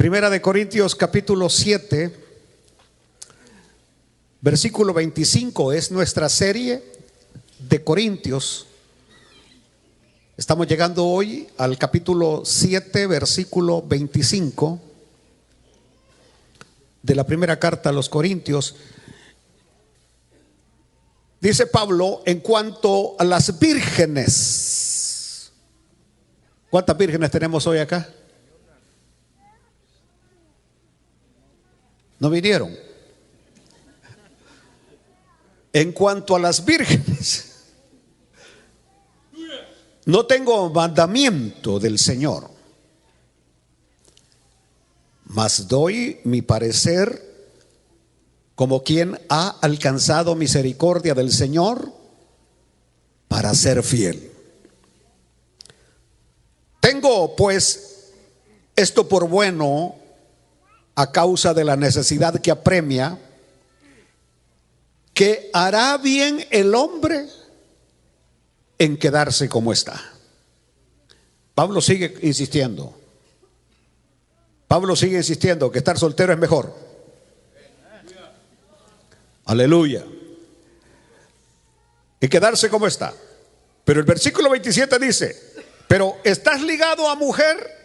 Primera de Corintios capítulo 7, versículo 25 es nuestra serie de Corintios. Estamos llegando hoy al capítulo 7, versículo 25 de la primera carta a los Corintios. Dice Pablo en cuanto a las vírgenes. ¿Cuántas vírgenes tenemos hoy acá? ¿No vinieron? En cuanto a las vírgenes, no tengo mandamiento del Señor, mas doy mi parecer como quien ha alcanzado misericordia del Señor para ser fiel. Tengo pues esto por bueno a causa de la necesidad que apremia, que hará bien el hombre en quedarse como está. Pablo sigue insistiendo. Pablo sigue insistiendo que estar soltero es mejor. Aleluya. Y quedarse como está. Pero el versículo 27 dice: pero estás ligado a mujer.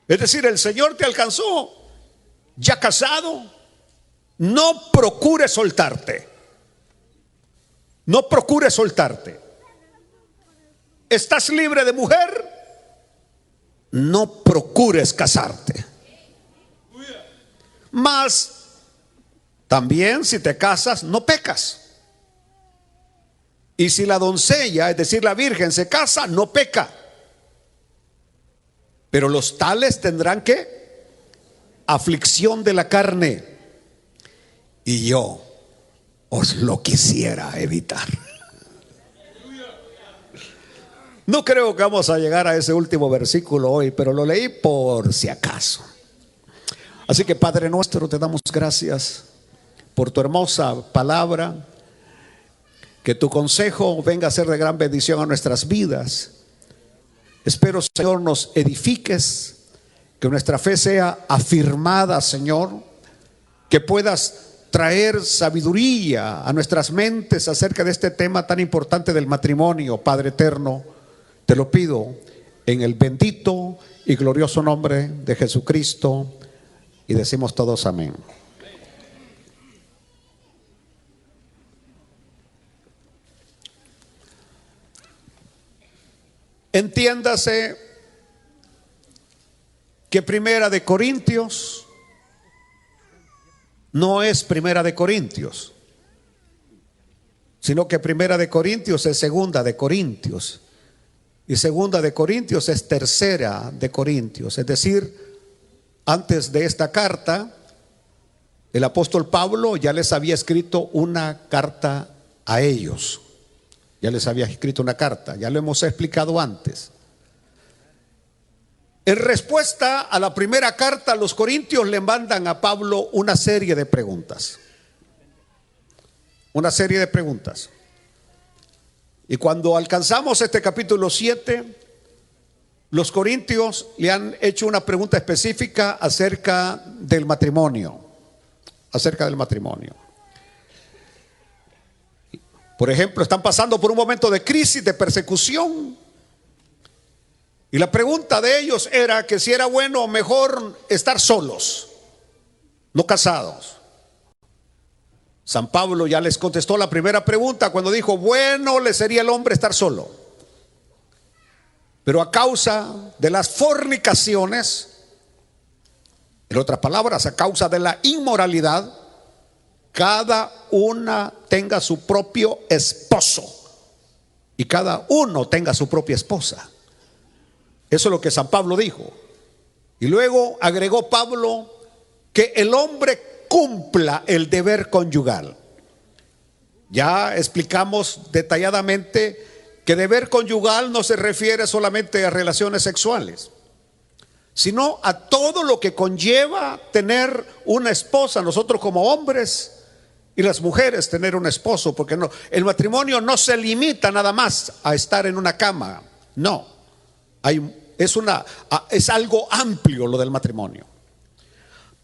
Es decir, el Señor te alcanzó ya casado. No procures soltarte. No procures soltarte. Estás libre de mujer. No procures casarte. Mas también si te casas, no pecas. Y si la doncella, es decir, la virgen, se casa, no peca. Pero los tales tendrán ¿qué? Aflicción de la carne. Y yo os lo quisiera evitar. No creo que vamos a llegar a ese último versículo hoy, pero lo leí por si acaso. Así que Padre nuestro, te damos gracias por tu hermosa palabra. Que tu consejo venga a ser de gran bendición a nuestras vidas. Espero, Señor, nos edifiques, que nuestra fe sea afirmada, Señor, que puedas traer sabiduría a nuestras mentes acerca de este tema tan importante del matrimonio. Padre eterno, te lo pido en el bendito y glorioso nombre de Jesucristo, y decimos todos amén. Entiéndase que Primera de Corintios no es Primera de Corintios, sino que Primera de Corintios es Segunda de Corintios, y Segunda de Corintios es Tercera de Corintios. Es decir, antes de esta carta, el apóstol Pablo ya les había escrito una carta a ellos. Ya les había escrito una carta, ya lo hemos explicado antes. En respuesta a la primera carta, los corintios le mandan a Pablo una serie de preguntas. Una serie de preguntas. Y cuando alcanzamos este capítulo 7, los corintios le han hecho una pregunta específica acerca del matrimonio. Acerca del matrimonio. Por ejemplo, están pasando por un momento de crisis, de persecución. Y la pregunta de ellos era que si era bueno o mejor estar solos, no casados. San Pablo ya les contestó la primera pregunta cuando dijo: bueno le sería al hombre estar solo. Pero a causa de las fornicaciones, en otras palabras, a causa de la inmoralidad, cada una tenga su propio esposo y cada uno tenga su propia esposa. Eso es lo que San Pablo dijo. Y luego agregó Pablo que el hombre cumpla el deber conyugal. Ya explicamos detalladamente que deber conyugal no se refiere solamente a relaciones sexuales, sino a todo lo que conlleva tener una esposa. Nosotros como hombres y las mujeres tener un esposo, porque no, el matrimonio no se limita nada más a estar en una cama. No, hay es algo amplio lo del matrimonio.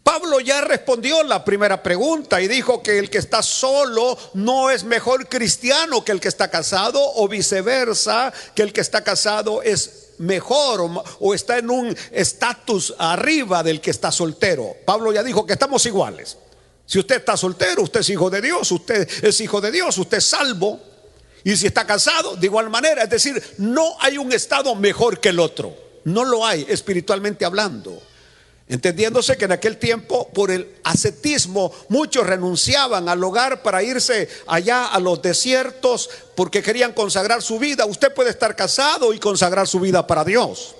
Pablo ya respondió la primera pregunta y dijo que el que está solo no es mejor cristiano que el que está casado, o viceversa, que el que está casado es mejor o está en un estatus arriba del que está soltero. Pablo ya dijo que estamos iguales. Si usted está soltero, usted es hijo de Dios, usted es hijo de Dios, usted es salvo. Y si está casado, de igual manera. Es decir, no hay un estado mejor que el otro. No lo hay, espiritualmente hablando. Entendiéndose que en aquel tiempo, por el ascetismo, muchos renunciaban al hogar para irse allá a los desiertos porque querían consagrar su vida. Usted puede estar casado y consagrar su vida para Dios.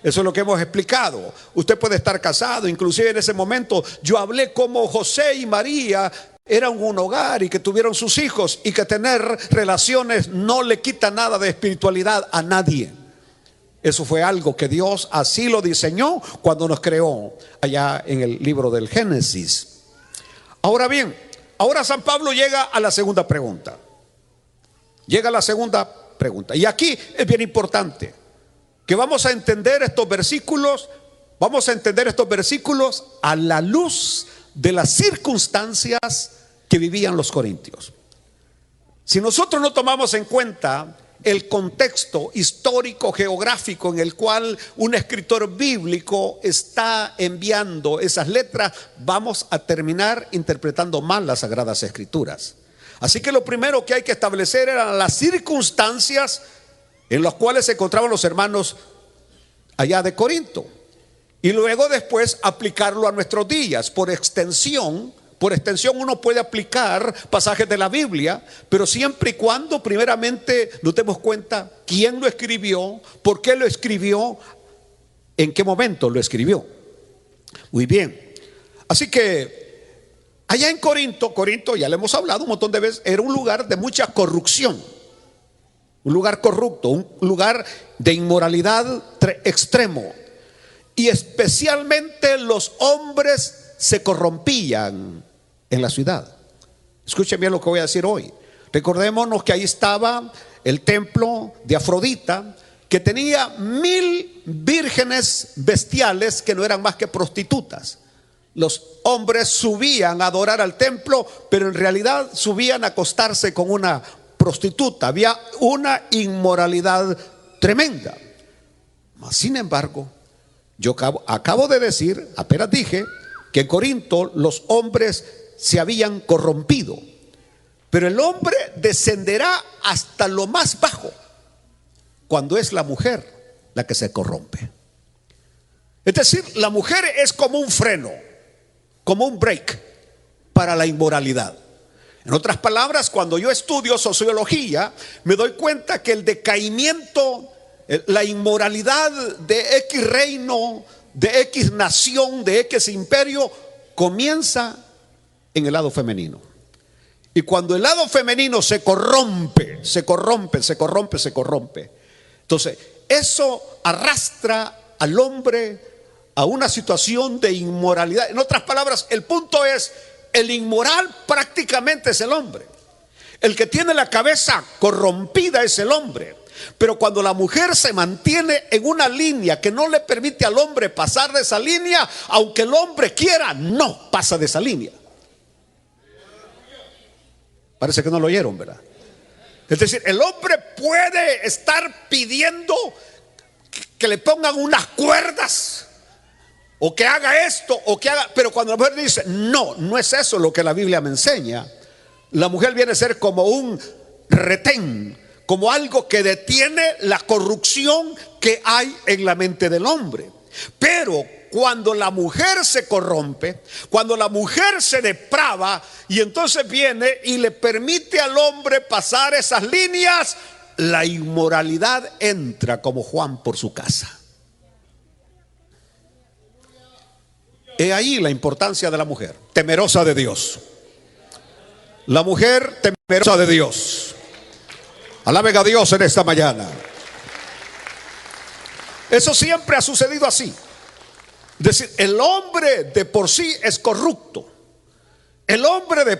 Eso es lo que hemos explicado. Usted puede estar casado. Inclusive en ese momento yo hablé como José y María eran un hogar y que tuvieron sus hijos, y que tener relaciones no le quita nada de espiritualidad a nadie. Eso fue algo que Dios así lo diseñó cuando nos creó allá en el libro del Génesis. Ahora bien, ahora San Pablo llega a la segunda pregunta. Llega a la segunda pregunta. Y aquí es bien importante que vamos a entender estos versículos. Vamos a entender estos versículos a la luz de las circunstancias que vivían los corintios. Si nosotros no tomamos en cuenta el contexto histórico, geográfico en el cual un escritor bíblico está enviando esas letras, vamos a terminar interpretando mal las Sagradas Escrituras. Así que lo primero que hay que establecer eran las circunstancias en las cuales se encontraban los hermanos allá de Corinto, y luego después aplicarlo a nuestros días. Por extensión uno puede aplicar pasajes de la Biblia, pero siempre y cuando primeramente nos demos cuenta quién lo escribió, por qué lo escribió, en qué momento lo escribió. Muy bien. Así que allá en Corinto, ya le hemos hablado un montón de veces, era un lugar de mucha corrupción, un lugar corrupto, un lugar de inmoralidad extremo. Y especialmente los hombres se corrompían en la ciudad. Escuchen bien lo que voy a decir hoy. Recordémonos que ahí estaba el templo de Afrodita, que tenía 1000 vírgenes bestiales que no eran más que prostitutas. Los hombres subían a adorar al templo, pero en realidad subían a acostarse con una prostituta. Había una inmoralidad tremenda. Sin embargo, yo acabo de decir, apenas dije, que en Corinto los hombres se habían corrompido, pero el hombre descenderá hasta lo más bajo cuando es la mujer la que se corrompe. Es decir, la mujer es como un freno, como un break para la inmoralidad. En otras palabras, cuando yo estudio sociología, me doy cuenta que el decaimiento, la inmoralidad de X reino, de X nación, de X imperio, comienza en el lado femenino. Y cuando el lado femenino se corrompe, entonces eso arrastra al hombre a una situación de inmoralidad. En otras palabras, el punto es, el inmoral prácticamente es el hombre. El que tiene la cabeza corrompida es el hombre. Pero cuando la mujer se mantiene en una línea que no le permite al hombre pasar de esa línea, aunque el hombre quiera, no pasa de esa línea. Parece que no lo oyeron, ¿verdad? Es decir, el hombre puede estar pidiendo que le pongan unas cuerdas, o que haga esto, o que haga, pero cuando la mujer dice, no es eso lo que la Biblia me enseña, la mujer viene a ser como un retén, como algo que detiene la corrupción que hay en la mente del hombre. Pero cuando la mujer se corrompe, cuando la mujer se deprava, y entonces viene y le permite al hombre pasar esas líneas, la inmoralidad entra como Juan por su casa. He ahí la importancia de la mujer temerosa de Dios. La mujer temerosa de Dios. Alaben a Dios en esta mañana. Eso siempre ha sucedido así. Es decir, el hombre de por sí es corrupto. El hombre de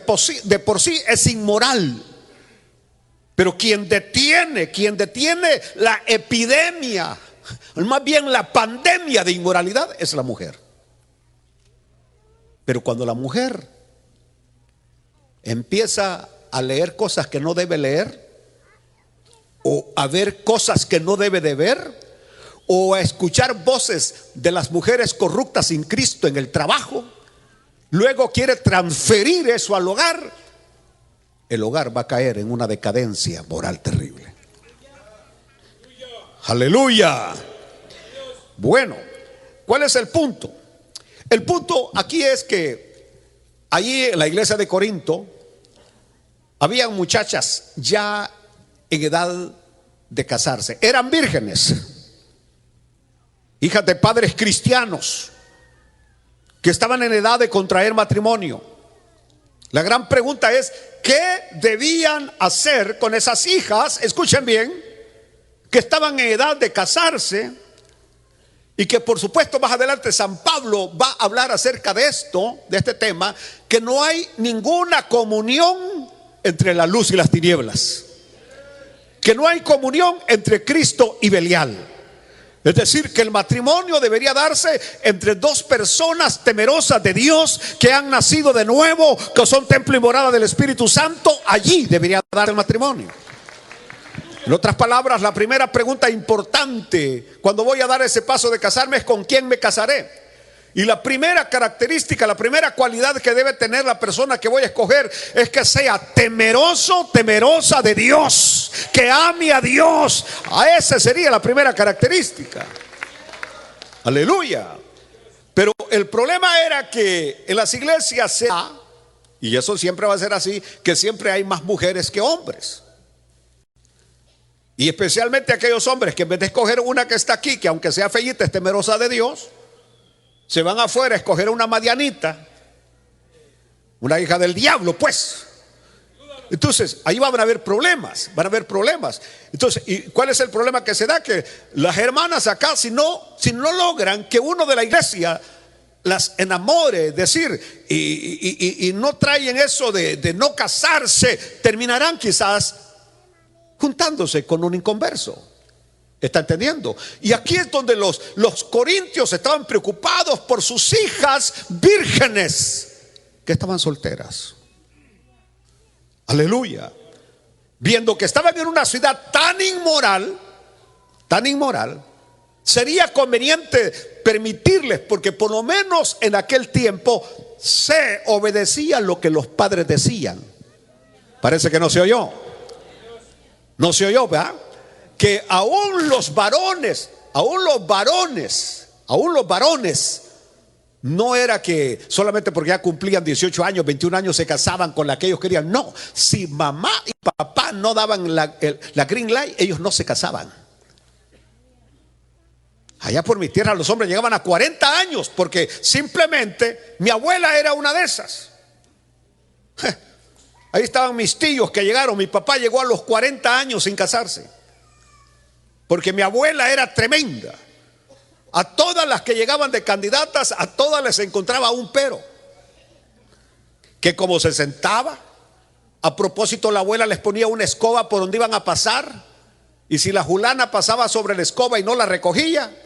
por sí es inmoral. Pero quien detiene la epidemia Más bien la pandemia de inmoralidad es la mujer. Pero cuando la mujer empieza a leer cosas que no debe leer, o a ver cosas que no debe de ver, o a escuchar voces de las mujeres corruptas sin Cristo en el trabajo, luego quiere transferir eso al hogar, el hogar va a caer en una decadencia moral terrible. Aleluya. Bueno, ¿cuál es el punto? El punto aquí es que allí en la iglesia de Corinto habían muchachas ya en edad de casarse, eran vírgenes, hijas de padres cristianos que estaban en edad de contraer matrimonio. La gran pregunta es, ¿qué debían hacer con esas hijas? Escuchen bien, que estaban en edad de casarse, y que por supuesto más adelante San Pablo va a hablar acerca de esto, de este tema, que no hay ninguna comunión entre la luz y las tinieblas, que no hay comunión entre Cristo y Belial. Es decir, que el matrimonio debería darse entre dos personas temerosas de Dios, que han nacido de nuevo, que son templo y morada del Espíritu Santo. Allí debería dar el matrimonio. En otras palabras, la primera pregunta importante cuando voy a dar ese paso de casarme es: ¿con quién me casaré? Y la primera característica, la primera cualidad que debe tener la persona que voy a escoger es que sea temeroso, temerosa de Dios, que ame a Dios. A esa sería la primera característica. Aleluya. Pero el problema era que en las iglesias se da, y eso siempre va a ser así, que siempre hay más mujeres que hombres. Y especialmente aquellos hombres que en vez de escoger una que está aquí, que aunque sea feíta es temerosa de Dios, se van afuera a escoger una madianita, una hija del diablo, pues. Entonces, ahí van a haber problemas, van a haber problemas. Entonces, ¿y cuál es el problema que se da? Que las hermanas acá, si no logran que uno de la iglesia las enamore, decir, y no traen eso de no casarse, terminarán quizás juntándose con un inconverso. ¿Está entendiendo? Y aquí es donde los corintios estaban preocupados por sus hijas vírgenes que estaban solteras. Aleluya. Viendo que estaban en una ciudad tan inmoral, sería conveniente permitirles, porque por lo menos en aquel tiempo se obedecía lo que los padres decían. Parece que no se oyó. No se oyó, ¿verdad? Que aún los varones, no era que solamente porque ya cumplían 18 años, 21 años se casaban con la que ellos querían. No, si mamá y papá no daban la green light, ellos no se casaban. Allá por mi tierra los hombres llegaban a 40 años porque simplemente mi abuela era una de esas. Ahí estaban mis tíos que llegaron. Mi papá llegó a los 40 años sin casarse, porque mi abuela era tremenda. A todas las que llegaban de candidatas, a todas les encontraba un pero. Que como se sentaba, a propósito la abuela les ponía una escoba por donde iban a pasar, y si la fulana pasaba sobre la escoba y no la recogía,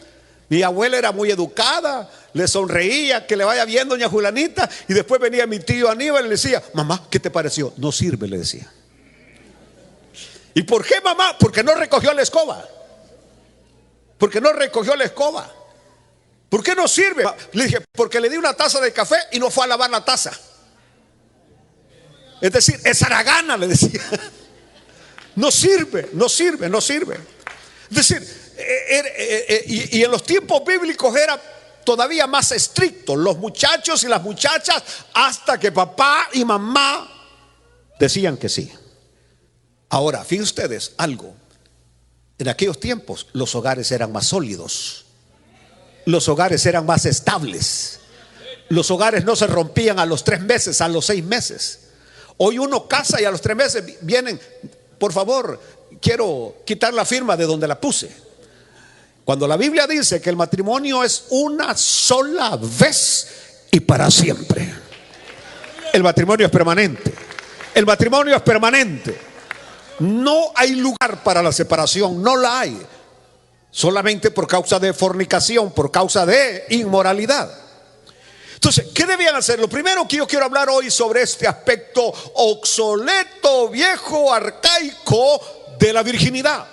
mi abuela era muy educada, le sonreía, que le vaya bien doña Julanita. Y después venía mi tío Aníbal y le decía: mamá, ¿qué te pareció? No sirve, le decía. ¿Y por qué, mamá? Porque no recogió la escoba. Porque no recogió la escoba. ¿Por qué no sirve? Le dije: porque le di una taza de café y no fue a lavar la taza. Es decir, es haragana, le decía. No sirve, no sirve, no sirve. Es decir, y en los tiempos bíblicos era todavía más estricto. Los muchachos y las muchachas, hasta que papá y mamá decían que sí. Ahora, fíjense ustedes algo. En aquellos tiempos los hogares eran más sólidos, los hogares eran más estables, los hogares no se rompían a los 3 meses, a los 6 meses. Hoy uno casa y a los 3 meses vienen: por favor, quiero quitar la firma de donde la puse. Cuando la Biblia dice que el matrimonio es una sola vez y para siempre. El matrimonio es permanente. El matrimonio es permanente. No hay lugar para la separación, no la hay. solamente por causa de fornicación, por causa de inmoralidad. Entonces, ¿qué debían hacer? Lo primero que yo quiero hablar hoy sobre este aspecto obsoleto, viejo, arcaico de la virginidad.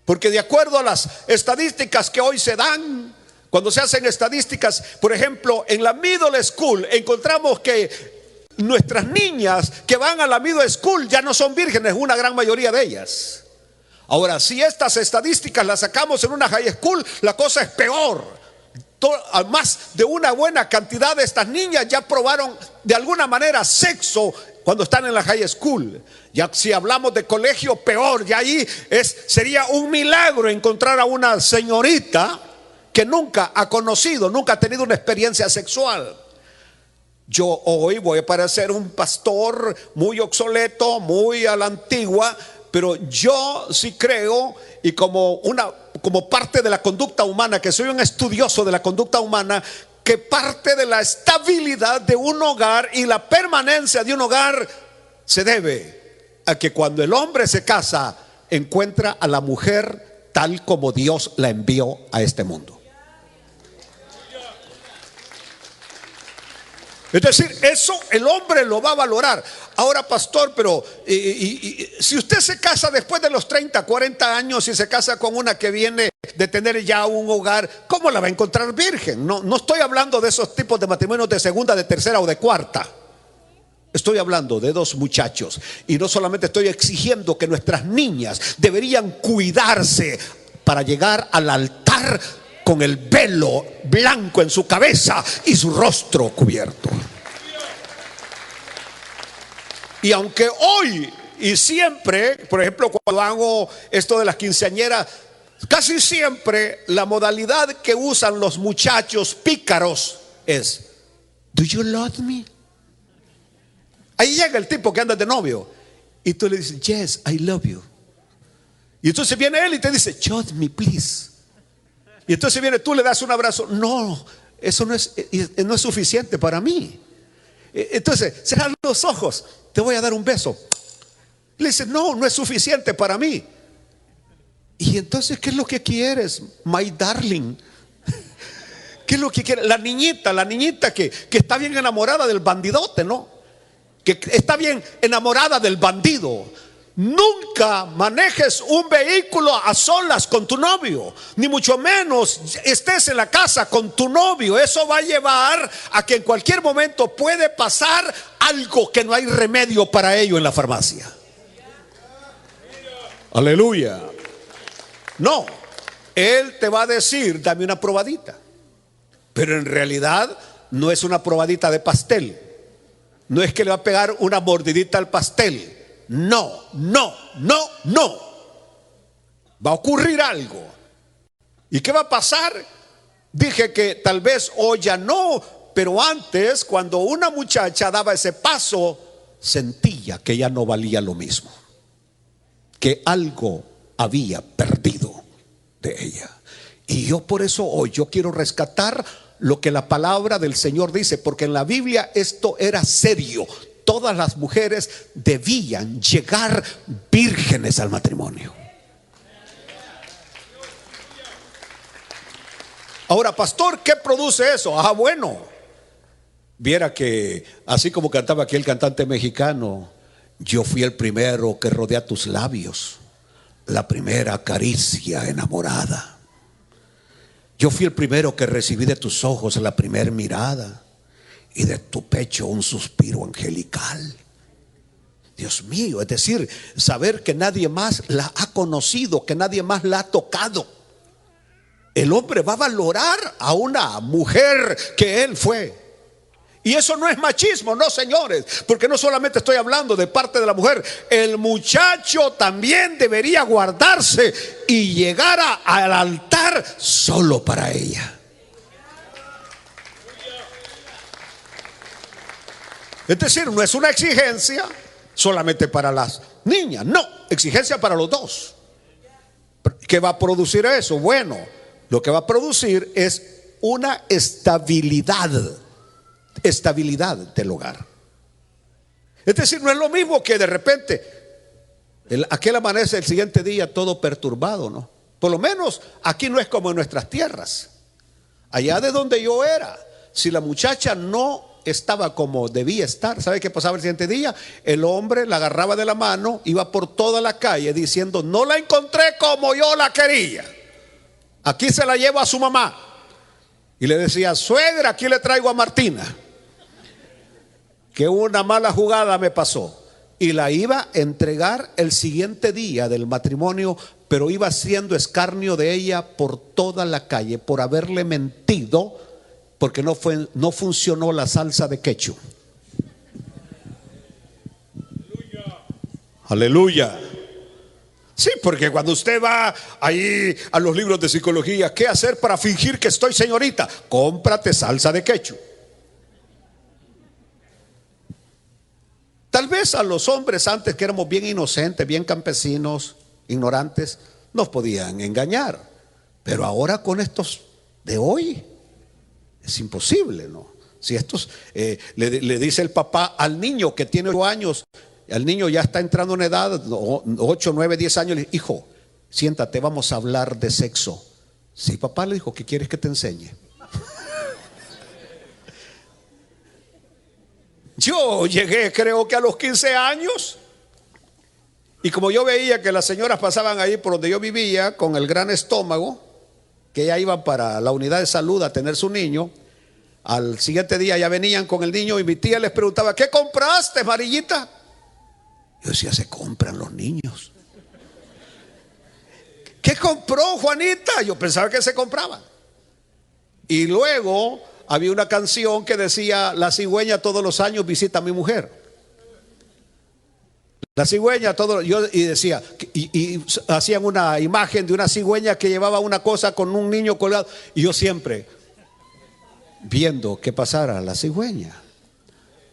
Porque de acuerdo a las estadísticas que hoy se dan, cuando se hacen estadísticas, por ejemplo, en la middle school, encontramos que nuestras niñas que van a la middle school ya no son vírgenes, una gran mayoría de ellas. Ahora, si estas estadísticas las sacamos en una high school, la cosa es peor. Más de una buena cantidad de estas niñas ya probaron de alguna manera sexo cuando están en la high school. Ya si hablamos de colegio, peor. Ya ahí sería un milagro encontrar a una señorita que nunca ha conocido, nunca ha tenido una experiencia sexual. Yo hoy voy a parecer un pastor muy obsoleto, muy a la antigua, pero yo sí creo, y como parte de la conducta humana, que soy un estudioso de la conducta humana, que parte de la estabilidad de un hogar y la permanencia de un hogar se debe a que cuando el hombre se casa, encuentra a la mujer tal como Dios la envió a este mundo. Es decir, eso el hombre lo va a valorar. Ahora, pastor, pero si usted se casa después de los 30, 40 años y se casa con una que viene de tener ya un hogar, ¿cómo la va a encontrar virgen? No estoy hablando de esos tipos de matrimonios de segunda, de tercera o de cuarta. Estoy hablando de dos muchachos. Y no solamente estoy exigiendo que nuestras niñas deberían cuidarse para llegar al altar con el velo blanco en su cabeza y su rostro cubierto. Y aunque hoy y siempre, por ejemplo, cuando hago esto de las quinceañeras, casi siempre la modalidad que usan los muchachos pícaros es: "Do you love me?" Ahí llega el tipo que anda de novio y tú le dices: "Yes, I love you." Y entonces viene él y te dice: "Touch me, please." Y entonces viene tú, le das un abrazo. No, eso no es suficiente para mí. Entonces, cerrar los ojos, te voy a dar un beso. Le dice: no es suficiente para mí. Y entonces, ¿qué es lo que quieres, my darling? ¿Qué es lo que quieres? La niñita que está bien enamorada del bandidote, ¿no? Que está bien enamorada del bandido. Nunca manejes un vehículo a solas con tu novio, ni mucho menos estés en la casa con tu novio. Eso va a llevar a que en cualquier momento puede pasar algo que no hay remedio para ello en la farmacia. Aleluya. No, él te va a decir: "Dame una probadita", pero en realidad no es una probadita de pastel. No es que le va a pegar una mordidita al pastel. No. Va a ocurrir algo. ¿Y qué va a pasar? Dije que tal vez hoy ya no, pero antes, cuando una muchacha daba ese paso, sentía que ya no valía lo mismo, que algo había perdido de ella. Y yo por eso hoy yo quiero rescatar lo que la palabra del Señor dice, porque en la Biblia esto era serio. Todas las mujeres debían llegar vírgenes al matrimonio. Ahora, pastor, ¿qué produce eso? Bueno, viera que así como cantaba aquí el cantante mexicano: "Yo fui el primero que rodea tus labios, la primera caricia enamorada. Yo fui el primero que recibí de tus ojos la primer mirada, y de tu pecho un suspiro angelical." Dios mío, es decir, saber que nadie más la ha conocido, que nadie más la ha tocado. El hombre va a valorar a una mujer que él fue. Y eso no es machismo, no, señores, porque no solamente estoy hablando de parte de la mujer. El muchacho también debería guardarse y llegar al altar solo para ella. Es decir, no es una exigencia solamente para las niñas, no, exigencia para los dos. ¿Qué va a producir eso? Bueno, lo que va a producir es una estabilidad del hogar. Es decir, no es lo mismo que de repente aquel amanece el siguiente día todo perturbado, ¿no? Por lo menos aquí no es como en nuestras tierras. Allá de donde yo era, si la muchacha no estaba como debía estar, ¿sabe qué pasaba el siguiente día? El hombre la agarraba de la mano, iba por toda la calle diciendo: no la encontré como yo la quería, aquí se la llevo a su mamá. Y le decía: suegra, aquí le traigo a Martina, que una mala jugada me pasó. Y la iba a entregar el siguiente día del matrimonio, pero iba haciendo escarnio de ella por toda la calle por haberle mentido, porque no funcionó la salsa de ketchup. Aleluya. Sí, porque cuando usted va ahí a los libros de psicología, ¿qué hacer para fingir que estoy señorita? Cómprate salsa de ketchup. Tal vez a los hombres antes, que éramos bien inocentes, bien campesinos, ignorantes, nos podían engañar. Pero ahora con estos de hoy es imposible, ¿no? Si estos le dice el papá al niño que tiene 8 años, el niño ya está entrando en edad, 8, 9, 10 años, le dice: hijo, siéntate, vamos a hablar de sexo. Sí, papá, le dijo: ¿qué quieres que te enseñe? Yo llegué, creo que a los 15 años, y como yo veía que las señoras pasaban ahí por donde yo vivía con el gran estómago, que ya iban para la unidad de salud a tener su niño, al siguiente día ya venían con el niño y mi tía les preguntaba: ¿qué compraste, Marillita? Yo decía: se compran los niños. ¿Qué compró, Juanita? Yo pensaba que se compraba. Y luego había una canción que decía: la cigüeña todos los años visita a mi mujer. La cigüeña y decía, y hacían una imagen de una cigüeña que llevaba una cosa con un niño colgado. Y yo siempre viendo que pasara la cigüeña.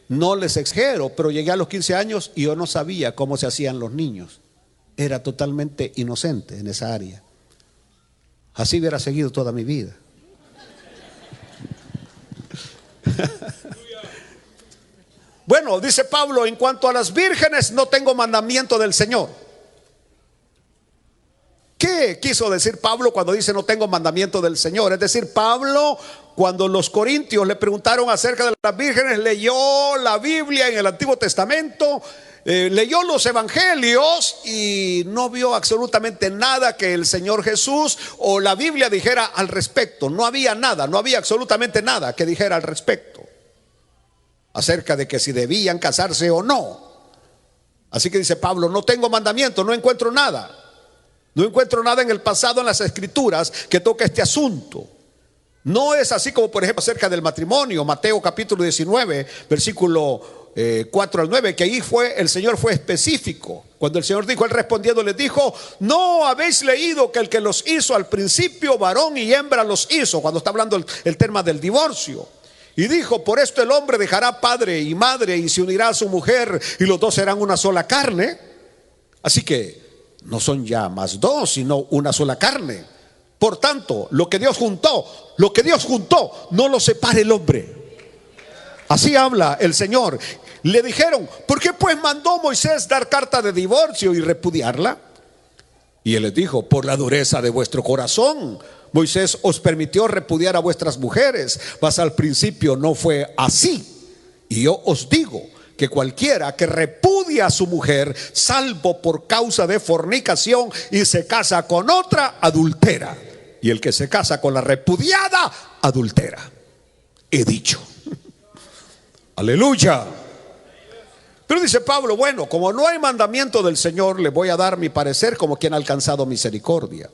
No les exagero, pero llegué a los 15 años y yo no sabía cómo se hacían los niños. Era totalmente inocente en esa área. Así hubiera seguido toda mi vida. Bueno, dice Pablo: en cuanto a las vírgenes, no tengo mandamiento del Señor. ¿Qué quiso decir Pablo cuando dice no tengo mandamiento del Señor? Es decir, Pablo, cuando los corintios le preguntaron acerca de las vírgenes, leyó la Biblia en el Antiguo Testamento, leyó los evangelios y no vio absolutamente nada que el Señor Jesús o la Biblia dijera al respecto. No había nada, no había absolutamente nada que dijera al respecto acerca de que si debían casarse o no. Así que dice Pablo: no tengo mandamiento, no encuentro nada. No encuentro nada en el pasado, en las escrituras, que toque este asunto. No es así como, por ejemplo, acerca del matrimonio, Mateo capítulo 19, versículo 4 al 9, que ahí el Señor fue específico. Cuando el Señor dijo, él respondiendo les dijo: no habéis leído que el que los hizo al principio, varón y hembra los hizo. Cuando está hablando el tema del divorcio. Y dijo: por esto el hombre dejará padre y madre y se unirá a su mujer, y los dos serán una sola carne. Así que no son ya más dos, sino una sola carne. Por tanto, lo que Dios juntó, no lo separe el hombre. Así habla el Señor. Le dijeron: ¿por qué pues mandó Moisés dar carta de divorcio y repudiarla? Y él les dijo: por la dureza de vuestro corazón, Moisés os permitió repudiar a vuestras mujeres, mas al principio no fue así. Y yo os digo que cualquiera que repudia a su mujer, salvo por causa de fornicación, y se casa con otra, adultera. Y el que se casa con la repudiada, adultera. He dicho. Aleluya. Pero dice Pablo: bueno, como no hay mandamiento del Señor, le voy a dar mi parecer como quien ha alcanzado misericordia.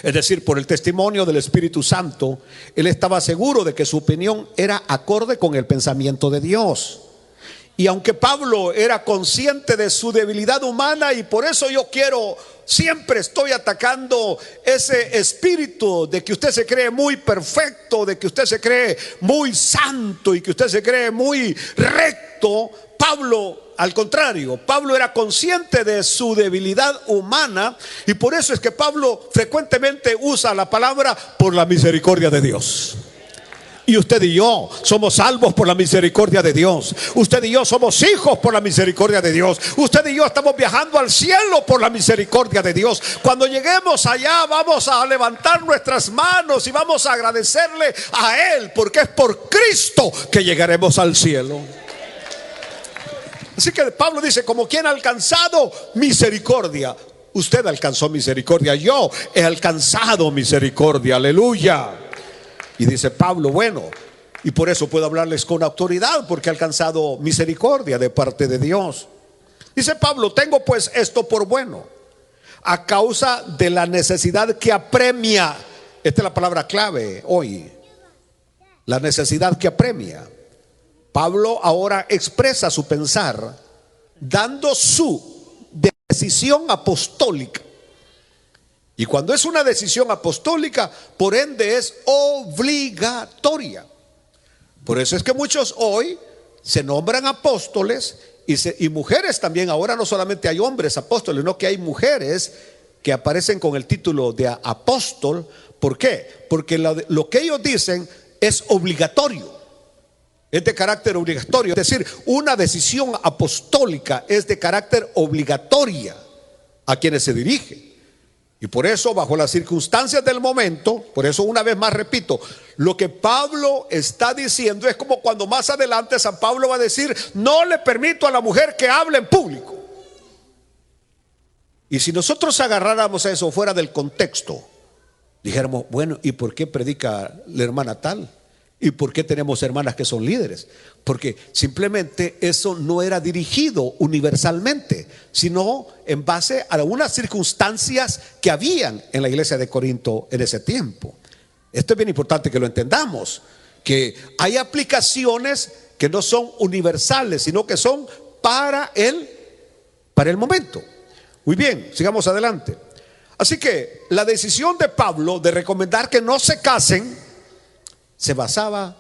Es decir, por el testimonio del Espíritu Santo, él estaba seguro de que su opinión era acorde con el pensamiento de Dios. Y aunque Pablo era consciente de su debilidad humana, y por eso siempre estoy atacando ese espíritu de que usted se cree muy perfecto, de que usted se cree muy santo y que usted se cree muy recto. Pablo, al contrario, Pablo era consciente de su debilidad humana, y por eso es que Pablo frecuentemente usa la palabra por la misericordia de Dios. Y usted y yo somos salvos por la misericordia de Dios. Usted y yo somos hijos por la misericordia de Dios. Usted y yo estamos viajando al cielo por la misericordia de Dios. Cuando lleguemos allá vamos a levantar nuestras manos y vamos a agradecerle a Él, porque es por Cristo que llegaremos al cielo. Así que Pablo dice, como quien ha alcanzado misericordia. Usted alcanzó misericordia, yo he alcanzado misericordia, aleluya. Y dice Pablo, bueno, y por eso puedo hablarles con autoridad, porque he alcanzado misericordia de parte de Dios. Dice Pablo, tengo pues esto por bueno, a causa de la necesidad que apremia. Esta es la palabra clave hoy, la necesidad que apremia. Pablo ahora expresa su pensar dando su decisión apostólica. Y cuando es una decisión apostólica, por ende es obligatoria. Por eso es que muchos hoy se nombran apóstoles y mujeres también. Ahora no solamente hay hombres apóstoles, sino que hay mujeres que aparecen con el título de apóstol. ¿Por qué? Porque lo que ellos dicen es obligatorio. Es de carácter obligatorio. Es decir, una decisión apostólica es de carácter obligatoria a quienes se dirige. Y por eso, bajo las circunstancias del momento, por eso una vez más repito, lo que Pablo está diciendo es como cuando más adelante San Pablo va a decir, no le permito a la mujer que hable en público. Y si nosotros agarráramos eso fuera del contexto, dijéramos, bueno, ¿y por qué predica la hermana tal? ¿Y por qué tenemos hermanas que son líderes? Porque simplemente eso no era dirigido universalmente, sino en base a algunas circunstancias que habían en la iglesia de Corinto en ese tiempo. Esto es bien importante que lo entendamos, que hay aplicaciones que no son universales, sino que son para el momento. Muy bien, sigamos adelante. Así que la decisión de Pablo de recomendar que no se casen se basaba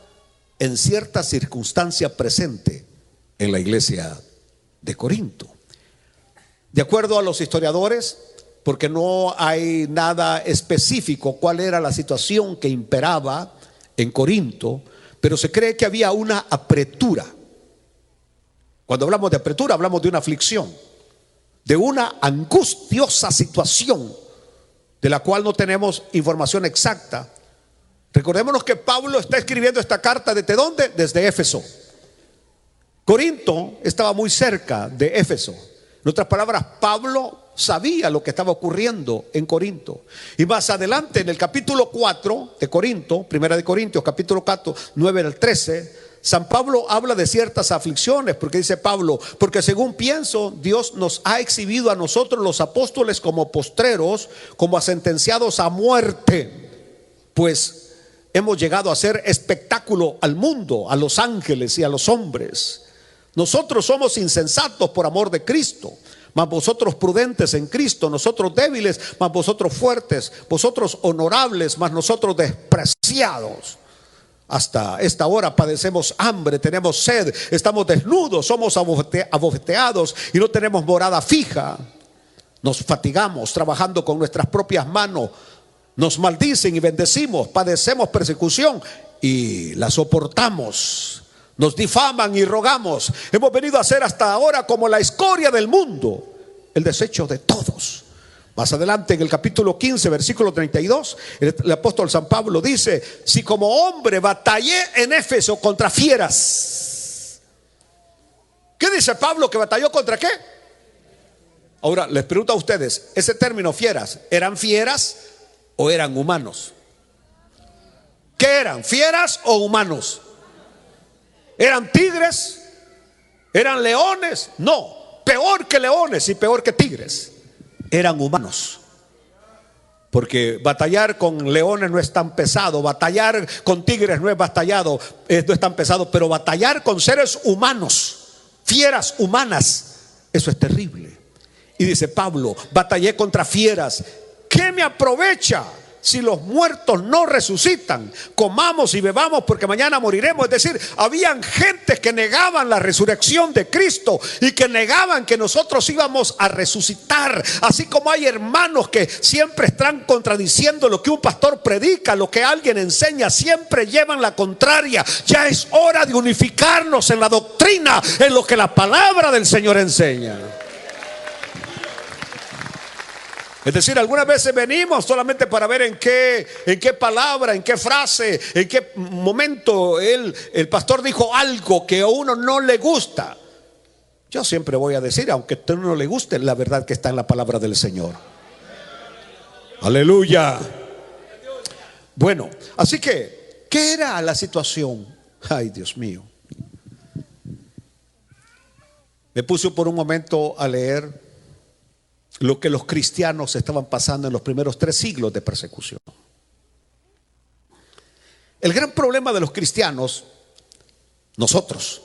en cierta circunstancia presente en la iglesia de Corinto. De acuerdo a los historiadores, porque no hay nada específico cuál era la situación que imperaba en Corinto, pero se cree que había una apretura. Cuando hablamos de apretura, hablamos de una aflicción, de una angustiosa situación de la cual no tenemos información exacta. Recordémonos que Pablo está escribiendo esta carta ¿desde dónde? Desde Éfeso. Corinto estaba muy cerca de Éfeso. En otras palabras, Pablo sabía lo que estaba ocurriendo en Corinto. Y más adelante en el capítulo 4 de Corinto, primera de Corintios, capítulo 4, 9 al 13, San Pablo habla de ciertas aflicciones, porque dice Pablo, porque según pienso, Dios nos ha exhibido a nosotros los apóstoles como postreros, como a sentenciados a muerte, pues hemos llegado a hacer espectáculo al mundo, a los ángeles y a los hombres. Nosotros somos insensatos por amor de Cristo, mas vosotros prudentes en Cristo, nosotros débiles, mas vosotros fuertes, vosotros honorables, mas nosotros despreciados. Hasta esta hora padecemos hambre, tenemos sed, estamos desnudos, somos abofeteados y no tenemos morada fija. Nos fatigamos trabajando con nuestras propias manos. Nos maldicen y bendecimos, padecemos persecución y la soportamos. Nos difaman y rogamos. Hemos venido a ser hasta ahora como la escoria del mundo, el desecho de todos. Más adelante en el capítulo 15, versículo 32, el apóstol San Pablo dice, si como hombre batallé en Éfeso contra fieras. ¿Qué dice Pablo que batalló contra qué? Ahora les pregunto a ustedes, ese término fieras, ¿eran fieras o eran humanos? ¿Qué eran? ¿Fieras o humanos? ¿Eran tigres? ¿Eran leones? No, peor que leones y peor que tigres. Eran humanos. Porque batallar con leones no es tan pesado, batallar con tigres no es batallado, no es tan pesado, pero batallar con seres humanos, fieras humanas, eso es terrible. Y dice Pablo, batallé contra fieras. ¿Qué me aprovecha si los muertos no resucitan, comamos y bebamos porque mañana moriremos. Es decir, habían gentes que negaban la resurrección de Cristo y que negaban que nosotros íbamos a resucitar. Así como hay hermanos que siempre están contradiciendo lo que un pastor predica, lo que alguien enseña, siempre llevan la contraria. Ya es hora de unificarnos en la doctrina, en lo que la palabra del Señor enseña. Es decir, algunas veces venimos solamente para ver en qué palabra, en qué frase, en qué momento el pastor dijo algo que a uno no le gusta. Yo siempre voy a decir, aunque a usted no le guste, la verdad que está en la palabra del Señor. Aleluya. Bueno, así que, ¿qué era la situación? Ay, Dios mío. Me puse por un momento a leer lo que los cristianos estaban pasando en los primeros 3 siglos de persecución. El gran problema de los cristianos, nosotros,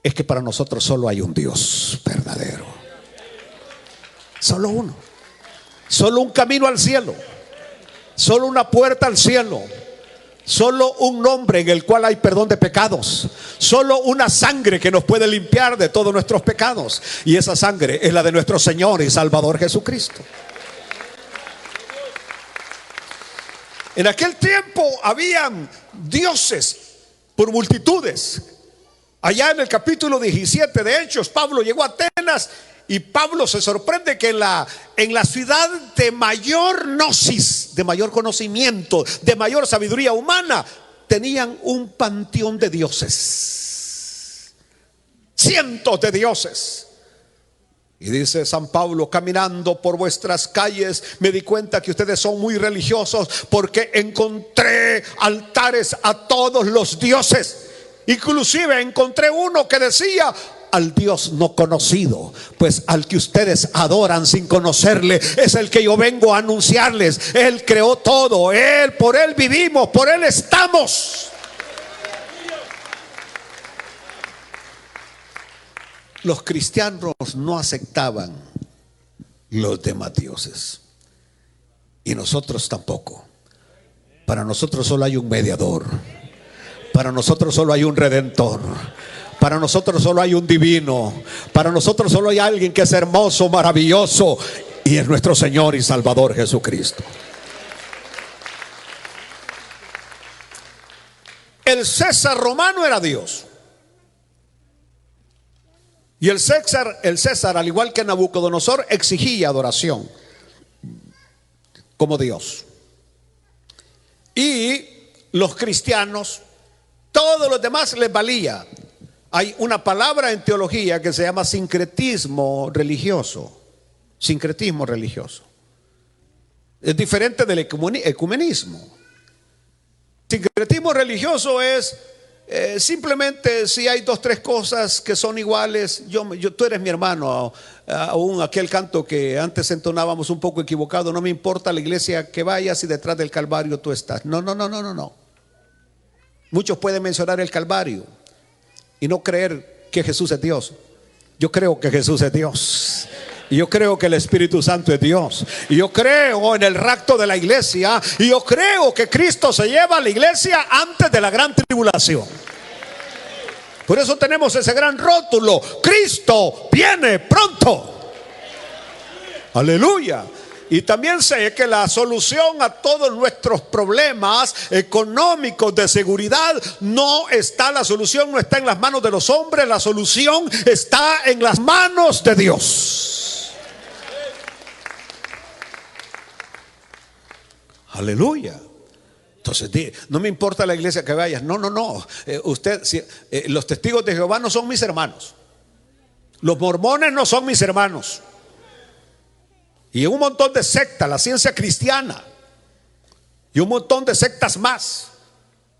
es que para nosotros solo hay un Dios verdadero. Solo uno. Solo un camino al cielo. Solo una puerta al cielo. Solo un nombre en el cual hay perdón de pecados. Solo una sangre que nos puede limpiar de todos nuestros pecados. Y esa sangre es la de nuestro Señor y Salvador Jesucristo. En aquel tiempo habían dioses por multitudes. Allá en el capítulo 17 de Hechos, Pablo llegó a Atenas y Pablo se sorprende que en la ciudad de mayor gnosis, de mayor conocimiento, de mayor sabiduría humana, tenían un panteón de dioses. Cientos de dioses. Y dice San Pablo: caminando por vuestras calles me di cuenta que ustedes son muy religiosos, porque encontré altares a todos los dioses. Inclusive encontré uno que decía: al Dios no conocido. Pues al que ustedes adoran sin conocerle es el que yo vengo a anunciarles. Él creó todo, por Él vivimos, por Él estamos. Los cristianos no aceptaban los demás dioses, y nosotros tampoco. Para nosotros solo hay un mediador. Para nosotros solo hay un redentor. Para nosotros solo hay un divino. Para nosotros solo hay alguien que es hermoso, maravilloso, y es nuestro Señor y Salvador Jesucristo. El César romano era Dios. Y el César, al igual que Nabucodonosor, exigía adoración como Dios. Y los cristianos, todos los demás les valía. Hay una palabra en teología que se llama sincretismo religioso. Sincretismo religioso. Es diferente del ecumenismo. Sincretismo religioso es simplemente si hay 2, 3 cosas que son iguales. Tú eres mi hermano. Aún aquel canto que antes entonábamos un poco equivocado: no me importa la iglesia que vayas y detrás del Calvario tú estás. No. Muchos pueden mencionar el Calvario y no creer que Jesús es Dios. Yo creo que Jesús es Dios. Y yo creo que el Espíritu Santo es Dios. Y yo creo en el rapto de la iglesia. Y yo creo que Cristo se lleva a la iglesia antes de la gran tribulación. Por eso tenemos ese gran rótulo: Cristo viene pronto. Aleluya. Y también sé que la solución a todos nuestros problemas económicos, de seguridad, la solución no está en las manos de los hombres. La solución está en las manos de Dios. Aleluya. Entonces, no me importa la iglesia que vayas. No. Los testigos de Jehová no son mis hermanos. Los mormones no son mis hermanos. Y un montón de sectas, la ciencia cristiana y un montón de sectas más.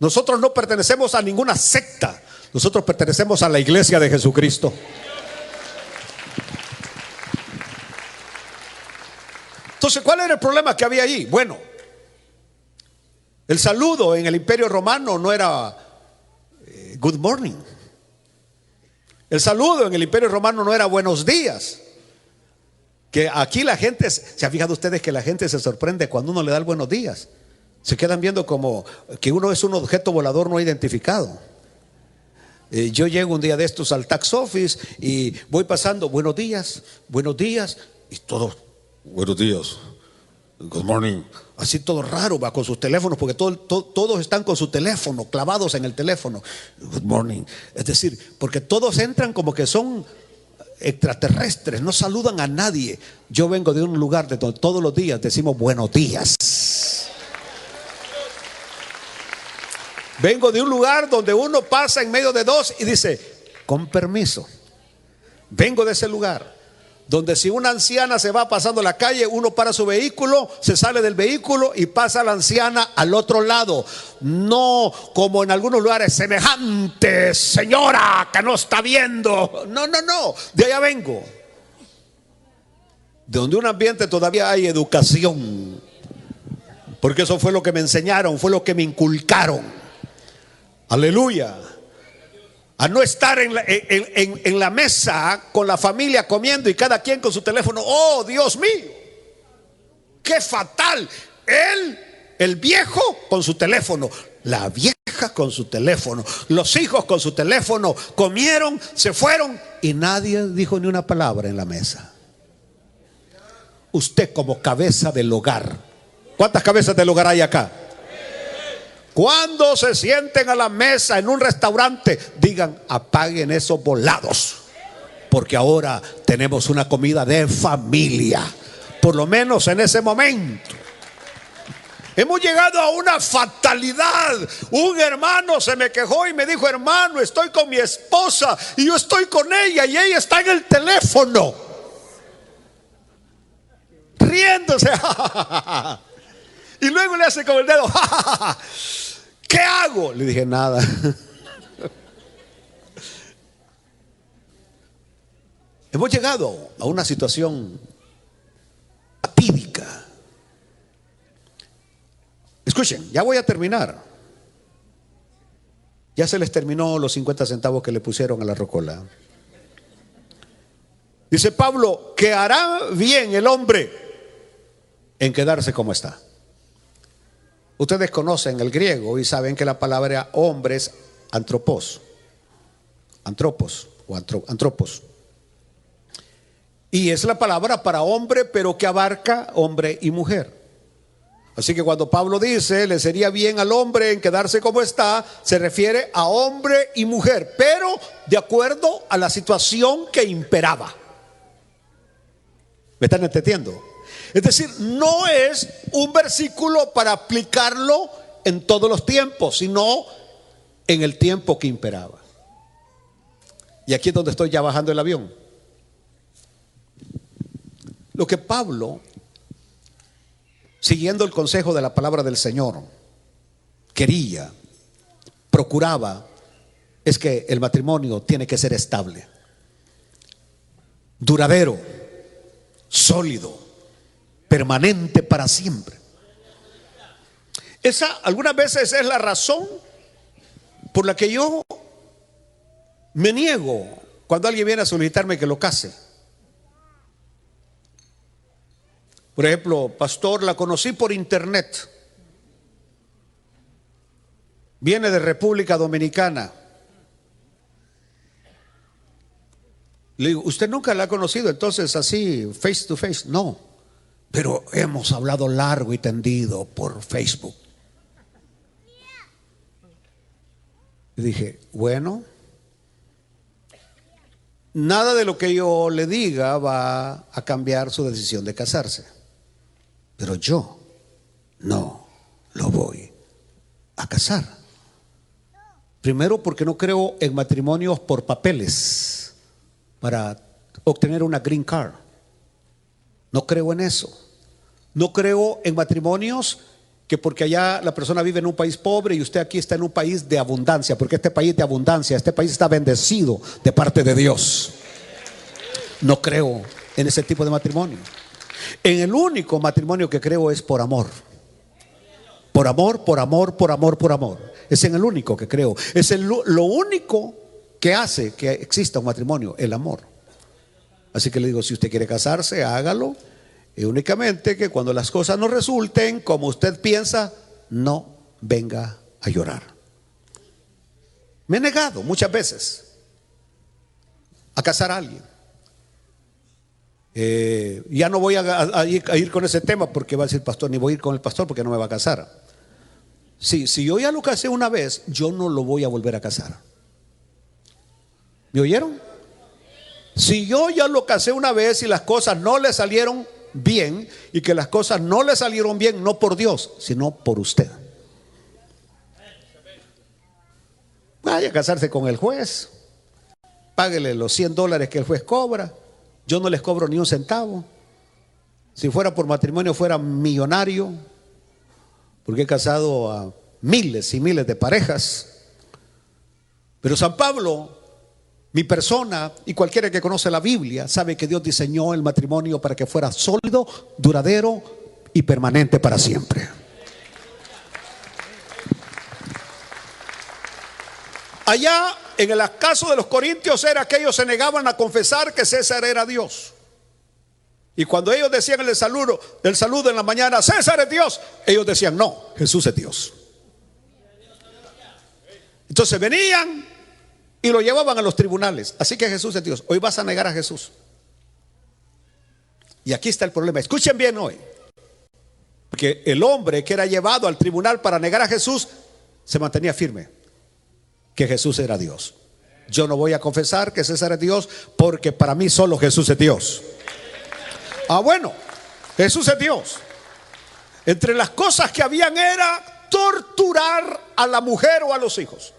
Nosotros no pertenecemos a ninguna secta. Nosotros pertenecemos a la iglesia de Jesucristo. Entonces, ¿cuál era el problema que había allí? Bueno, el saludo en el Imperio Romano no era good morning. El saludo en el Imperio Romano no era buenos días. Que aquí la gente, ¿se han fijado ustedes que la gente se sorprende cuando uno le da el buenos días? Se quedan viendo como que uno es un objeto volador no identificado. Yo llego un día de estos al tax office y voy pasando, buenos días, y todos, buenos días, good morning. Así todo raro, va con sus teléfonos, porque todos están con su teléfono, clavados en el teléfono. Good morning. Es decir, porque todos entran como que son extraterrestres, no saludan a nadie. Yo vengo de un lugar donde todos los días decimos buenos días. Vengo de un lugar donde uno pasa en medio de dos y dice, con permiso. Vengo de ese lugar donde si una anciana se va pasando la calle, uno para su vehículo, se sale del vehículo y pasa a la anciana al otro lado. No como en algunos lugares, semejante señora que no está viendo. No, de allá vengo. De donde un ambiente todavía hay educación. Porque eso fue lo que me enseñaron, fue lo que me inculcaron. Aleluya. A no estar en la mesa con la familia comiendo y cada quien con su teléfono. Oh, Dios mío, qué fatal. El viejo con su teléfono, la vieja con su teléfono, los hijos con su teléfono. Comieron, se fueron y nadie dijo ni una palabra en la mesa. Usted como cabeza del hogar, ¿cuántas cabezas del hogar hay acá? Cuando se sienten a la mesa en un restaurante, digan, apaguen esos volados, porque ahora tenemos una comida de familia. Por lo menos en ese momento. Hemos llegado a una fatalidad. Un hermano se me quejó y me dijo, hermano, estoy con mi esposa y yo estoy con ella y ella está en el teléfono, riéndose. Y luego le hace con el dedo. ¿Qué hago? Le dije, nada. Hemos llegado a una situación fatídica. Escuchen, ya voy a terminar. Ya se les terminó los 50 centavos que le pusieron a la rocola. Dice Pablo, que hará bien el hombre en quedarse como está. Ustedes conocen el griego y saben que la palabra hombre es antropos. Y es la palabra para hombre, pero que abarca hombre y mujer. Así que cuando Pablo dice, le sería bien al hombre en quedarse como está, se refiere a hombre y mujer, pero de acuerdo a la situación que imperaba. ¿Me están entendiendo? Es decir, no es un versículo para aplicarlo en todos los tiempos, sino en el tiempo que imperaba. Y aquí es donde estoy ya bajando el avión. Lo que Pablo, siguiendo el consejo de la palabra del Señor, quería, procuraba, es que el matrimonio tiene que ser estable, duradero, sólido, permanente para siempre. Esa algunas veces es la razón por la que yo me niego cuando alguien viene a solicitarme que lo case. Por ejemplo, pastor, la conocí por internet. Viene de República Dominicana. Le digo, ¿usted nunca la ha conocido entonces así, face to face? No. Pero hemos hablado largo y tendido por Facebook. Y dije, bueno, nada de lo que yo le diga va a cambiar su decisión de casarse. Pero yo no lo voy a casar. Primero porque no creo en matrimonios por papeles para obtener una green card. No creo en eso. No creo en matrimonios que porque allá la persona vive en un país pobre y usted aquí está en un país de abundancia, porque este país de abundancia, este país está bendecido de parte de Dios. No creo en ese tipo de matrimonio. En el único matrimonio que creo es por amor. Por amor, por amor, por amor, por amor. Es en el único que creo. Es lo único que hace que exista un matrimonio, el amor. Así que le digo, si usted quiere casarse, hágalo. Y únicamente que cuando las cosas no resulten como usted piensa, no venga a llorar. Me he negado muchas veces a casar a alguien. Ya no voy a ir con ese tema, porque va a decir pastor, ni voy a ir con el pastor porque no me va a casar. Sí, si yo ya lo casé una vez, yo no lo voy a volver a casar. ¿Me oyeron? Si yo ya lo casé una vez y las cosas no le salieron bien, y que las cosas no le salieron bien no por Dios, sino por usted, vaya a casarse con el juez, páguele los $100 que el juez cobra. Yo no les cobro ni un centavo. Si fuera por matrimonio fuera millonario, porque he casado a miles y miles de parejas. Pero San Pablo, mi persona y cualquiera que conoce la Biblia, sabe que Dios diseñó el matrimonio para que fuera sólido, duradero y permanente para siempre. Allá en el caso de los corintios era que ellos se negaban a confesar que César era Dios. Y cuando ellos decían el saludo en la mañana, César es Dios, ellos decían, no, Jesús es Dios. Entonces venían y lo llevaban a los tribunales. Así que Jesús es Dios. Hoy vas a negar a Jesús. Y aquí está el problema. Escuchen bien hoy. Porque el hombre que era llevado al tribunal para negar a Jesús se mantenía firme que Jesús era Dios. Yo no voy a confesar que César es Dios, porque para mí solo Jesús es Dios. Ah, bueno, Jesús es Dios. Entre las cosas que habían era torturar a la mujer o a los hijos.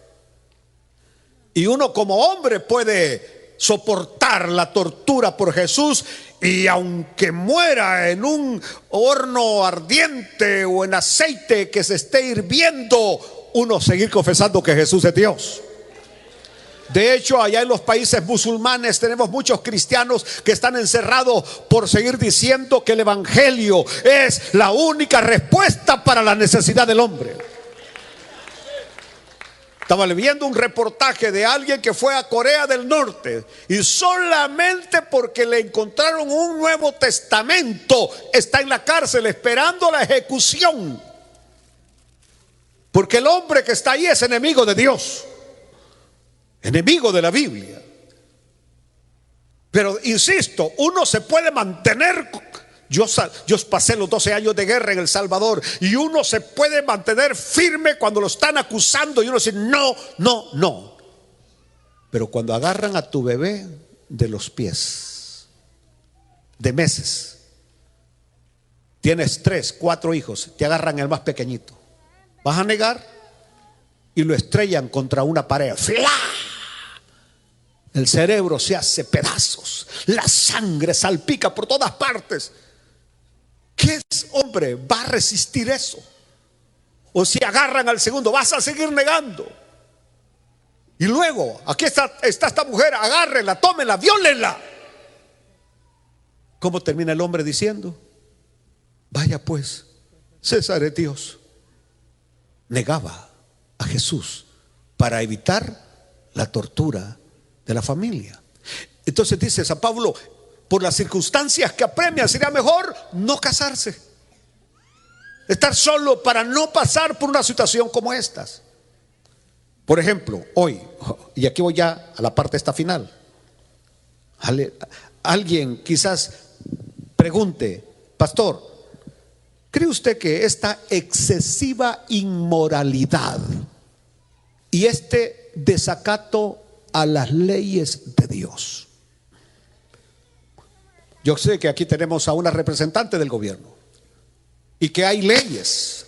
Y uno como hombre puede soportar la tortura por Jesús, y aunque muera en un horno ardiente o en aceite que se esté hirviendo, uno seguir confesando que Jesús es Dios. De hecho, allá en los países musulmanes tenemos muchos cristianos que están encerrados por seguir diciendo que el evangelio es la única respuesta para la necesidad del hombre. Estaba viendo un reportaje de alguien que fue a Corea del Norte y solamente porque le encontraron un Nuevo Testamento está en la cárcel esperando la ejecución, porque el hombre que está ahí es enemigo de Dios, enemigo de la Biblia. Pero insisto, uno se puede mantener. Yo pasé los 12 años de guerra en El Salvador, y uno se puede mantener firme cuando lo están acusando y uno dice no, no, no. Pero cuando agarran a tu bebé de los pies, de meses, tienes 3, 4 hijos, te agarran el más pequeñito, ¿vas a negar? Y lo estrellan contra una pared. ¡Fla! El cerebro se hace pedazos, la sangre salpica por todas partes. ¿Qué hombre va a resistir eso? O si agarran al segundo, vas a seguir negando. Y luego, aquí está esta mujer, agárrenla, tómenla, viólenla. ¿Cómo termina el hombre diciendo? Vaya pues, César es Dios. Negaba a Jesús para evitar la tortura de la familia. Entonces dice San Pablo, por las circunstancias que apremian, sería mejor no casarse, estar solo para no pasar por una situación como estas. Por ejemplo, hoy, y aquí voy ya a la parte esta final, alguien quizás pregunte, pastor, ¿cree usted que esta excesiva inmoralidad y este desacato a las leyes de Dios? Yo sé que aquí tenemos a una representante del gobierno y que hay leyes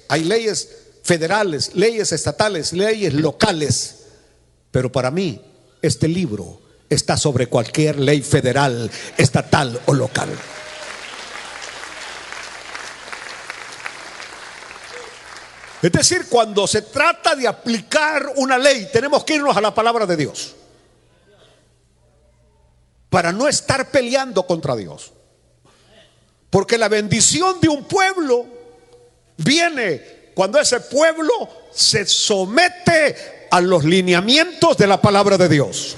federales, leyes estatales, leyes locales, pero para mí este libro está sobre cualquier ley federal, estatal o local. Es decir, cuando se trata de aplicar una ley, tenemos que irnos a la palabra de Dios para no estar peleando contra Dios. Porque la bendición de un pueblo viene cuando ese pueblo se somete a los lineamientos de la palabra de Dios.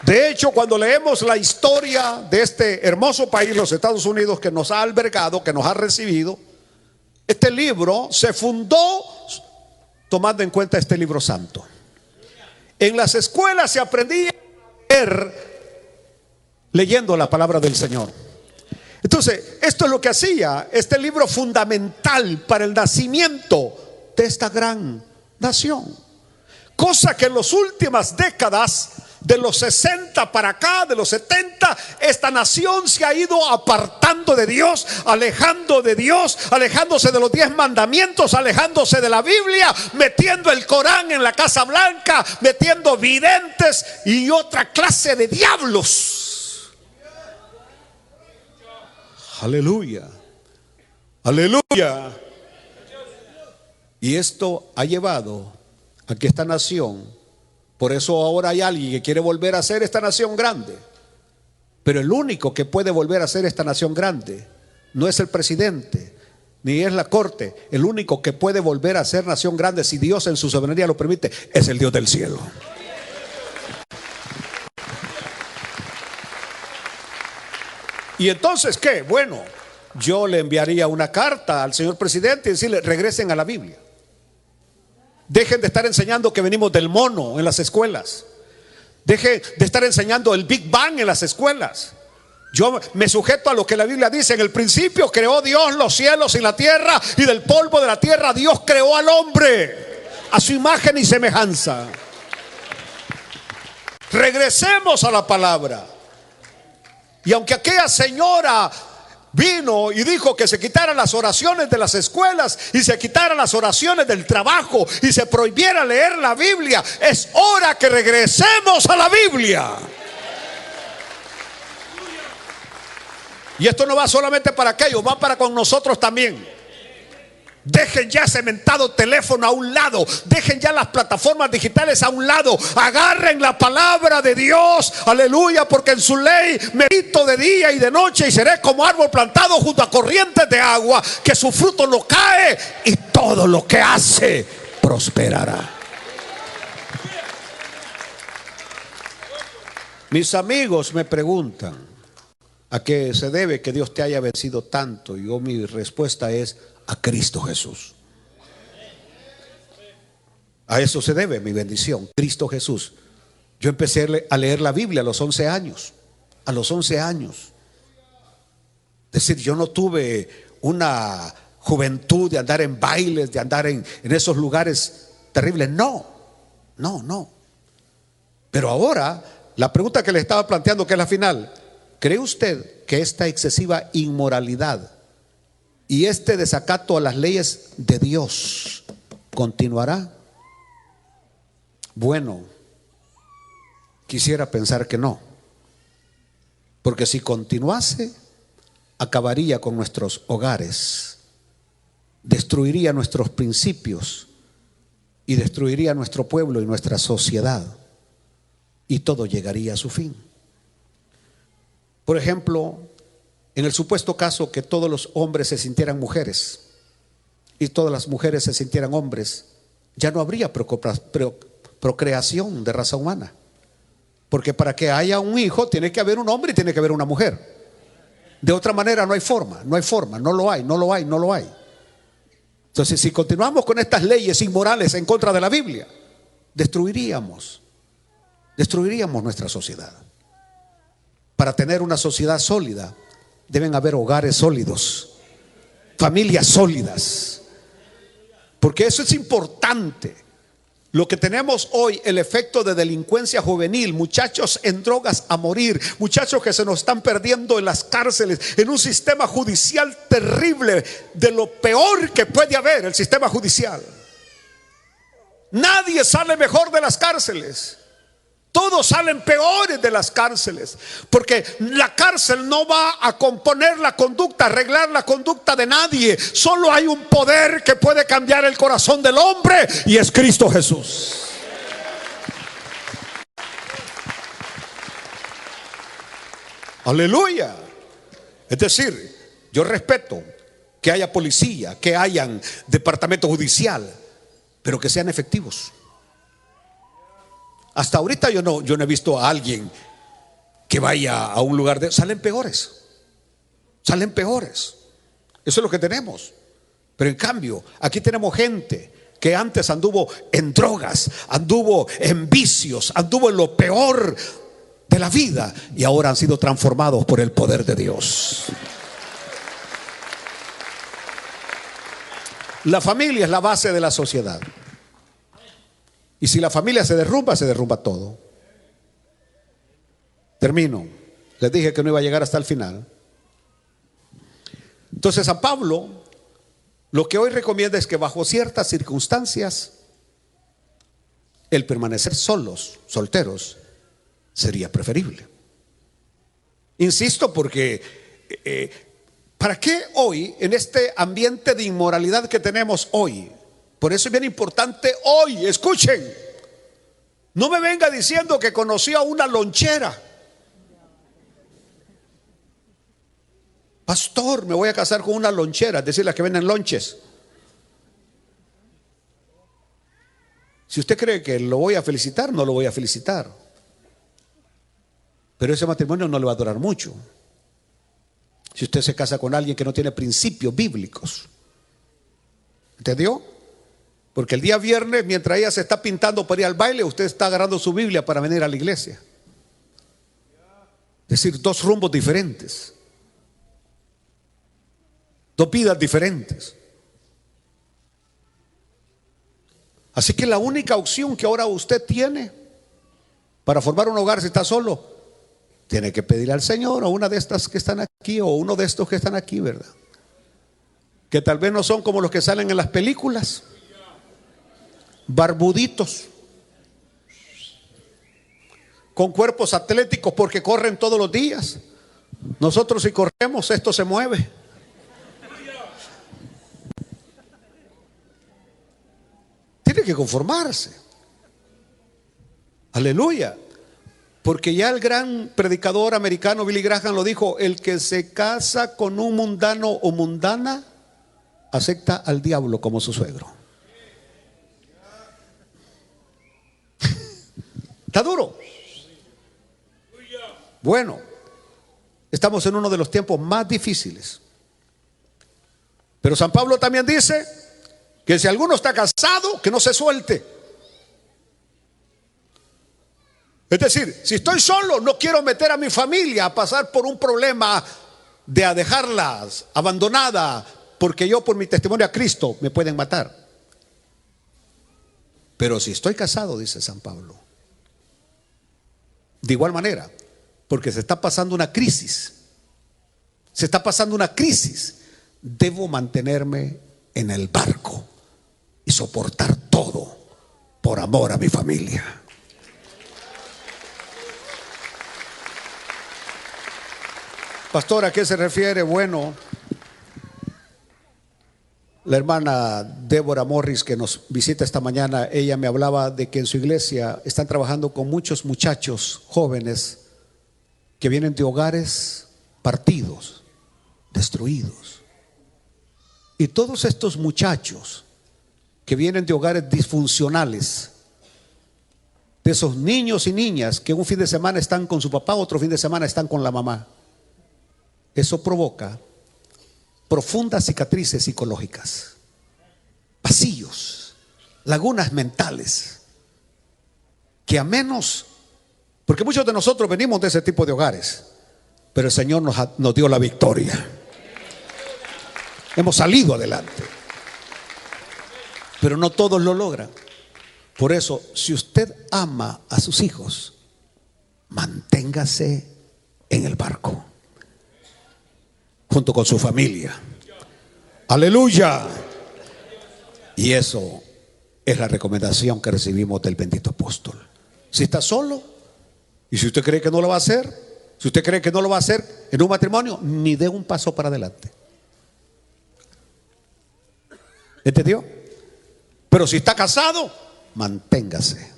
De hecho, cuando leemos la historia de este hermoso país, los Estados Unidos, que nos ha albergado, que nos ha recibido, este libro se fundó tomando en cuenta este libro santo. En las escuelas se aprendía a leer leyendo la palabra del Señor. Entonces, esto es lo que hacía este libro fundamental para el nacimiento de esta gran nación. Cosa que en las últimas décadas, de los 60 para acá, de los 70, esta nación se ha ido apartando de Dios, alejando de Dios, alejándose de los 10 mandamientos, alejándose de la Biblia, metiendo el Corán en la Casa Blanca, metiendo videntes y otra clase de diablos. Aleluya, aleluya. Y esto ha llevado a que esta nación, por eso ahora hay alguien que quiere volver a ser esta nación grande, pero el único que puede volver a ser esta nación grande no es el presidente ni es la corte. El único que puede volver a ser nación grande, si Dios en su soberanía lo permite, es el Dios del cielo. Y entonces, ¿qué? Bueno, yo le enviaría una carta al señor presidente y decirle: regresen a la Biblia. Dejen de estar enseñando que venimos del mono en las escuelas. Dejen de estar enseñando el Big Bang en las escuelas. Yo me sujeto a lo que la Biblia dice: en el principio creó Dios los cielos y la tierra, y del polvo de la tierra Dios creó al hombre a su imagen y semejanza. Regresemos a la palabra. Y aunque aquella señora vino y dijo que se quitaran las oraciones de las escuelas y se quitaran las oraciones del trabajo y se prohibiera leer la Biblia, es hora que regresemos a la Biblia. Y esto no va solamente para aquellos, va para con nosotros también. Dejen ya ese mentado teléfono a un lado, dejen ya las plataformas digitales a un lado, agarren la palabra de Dios, aleluya, porque en su ley medito de día y de noche, y seré como árbol plantado junto a corrientes de agua, que su fruto no cae y todo lo que hace prosperará. Mis amigos me preguntan: ¿a qué se debe que Dios te haya vencido tanto? Y mi respuesta es: a Cristo Jesús. A eso se debe mi bendición, Cristo Jesús. Yo empecé a leer la Biblia a los 11 años. A los 11 años. Es decir, yo no tuve una juventud de andar en bailes, de andar en esos lugares terribles. No. Pero ahora, la pregunta que le estaba planteando, que es la final: ¿cree usted que esta excesiva inmoralidad y este desacato a las leyes de Dios continuará? Bueno, quisiera pensar que no, porque si continuase, acabaría con nuestros hogares, destruiría nuestros principios y destruiría nuestro pueblo y nuestra sociedad, y todo llegaría a su fin. Por ejemplo, en el supuesto caso que todos los hombres se sintieran mujeres y todas las mujeres se sintieran hombres, ya no habría procreación de raza humana, porque para que haya un hijo tiene que haber un hombre y tiene que haber una mujer. De otra manera no hay forma, no lo hay. Entonces, si continuamos con estas leyes inmorales en contra de la Biblia, destruiríamos nuestra sociedad. Para tener una sociedad sólida deben haber hogares sólidos, familias sólidas, porque eso es importante. Lo que tenemos hoy, el efecto de delincuencia juvenil, muchachos en drogas a morir, muchachos que se nos están perdiendo en las cárceles, en un sistema judicial terrible, de lo peor que puede haber, el sistema judicial. Nadie sale mejor de las cárceles. Todos salen peores de las cárceles, porque la cárcel no va a componer la conducta, arreglar la conducta de nadie. Solo hay un poder que puede cambiar el corazón del hombre, y es Cristo Jesús. Aleluya. Es decir, yo respeto que haya policía, que hayan departamento judicial, pero que sean efectivos. Hasta ahorita yo no he visto a alguien que vaya a un lugar salen peores. Salen peores. Eso es lo que tenemos. Pero en cambio, aquí tenemos gente que antes anduvo en drogas, anduvo en vicios, anduvo en lo peor de la vida, y ahora han sido transformados por el poder de Dios. La familia es la base de la sociedad. Y si la familia se derrumba todo. Termino. Les dije que no iba a llegar hasta el final. Entonces San Pablo lo que hoy recomienda es que bajo ciertas circunstancias el permanecer solos, solteros, sería preferible. Insisto, porque ¿para qué hoy, en este ambiente de inmoralidad que tenemos hoy? Por eso es bien importante hoy, escuchen, no me venga diciendo que conoció a una lonchera. Pastor, me voy a casar con una lonchera, es decir, las que venden lonches. Si usted cree que lo voy a felicitar, no lo voy a felicitar. Pero ese matrimonio no le va a durar mucho. Si usted se casa con alguien que no tiene principios bíblicos. ¿Entendió? Porque el día viernes, mientras ella se está pintando para ir al baile, usted está agarrando su Biblia para venir a la iglesia. Es decir, dos rumbos diferentes. Dos vidas diferentes. Así que la única opción que ahora usted tiene para formar un hogar, si está solo, tiene que pedirle al Señor, a una de estas que están aquí, o uno de estos que están aquí, ¿verdad? Que tal vez no son como los que salen en las películas, barbuditos, con cuerpos atléticos porque corren todos los días. Nosotros si corremos, esto se mueve. Tiene que conformarse. Aleluya. Porque ya el gran predicador americano Billy Graham lo dijo: el que se casa con un mundano o mundana acepta al diablo como su suegro. Está duro. Bueno, estamos en uno de los tiempos más difíciles. Pero San Pablo también dice que si alguno está casado, que no se suelte. Es decir, si estoy solo, no quiero meter a mi familia a pasar por un problema de a dejarlas abandonada, porque yo por mi testimonio a Cristo me pueden matar. Pero si estoy casado, dice San Pablo, de igual manera, porque se está pasando una crisis, debo mantenerme en el barco y soportar todo por amor a mi familia. Pastor, ¿a qué se refiere? Bueno, la hermana Débora Morris, que nos visita esta mañana, ella me hablaba de que en su iglesia están trabajando con muchos muchachos jóvenes que vienen de hogares partidos, destruidos. Y todos estos muchachos que vienen de hogares disfuncionales, de esos niños y niñas que un fin de semana están con su papá, otro fin de semana están con la mamá, eso provoca profundas cicatrices psicológicas, vacíos, lagunas mentales, que a menos, porque muchos de nosotros venimos de ese tipo de hogares, pero el Señor nos dio la victoria. Hemos salido adelante, pero no todos lo logran. Por eso, si usted ama a sus hijos, manténgase en el barco junto con su familia. Aleluya. Y eso es la recomendación que recibimos del bendito apóstol. Si está solo y si usted cree que no lo va a hacer, si usted cree que no lo va a hacer en un matrimonio, ni dé un paso para adelante. ¿Entendió? Pero si está casado, manténgase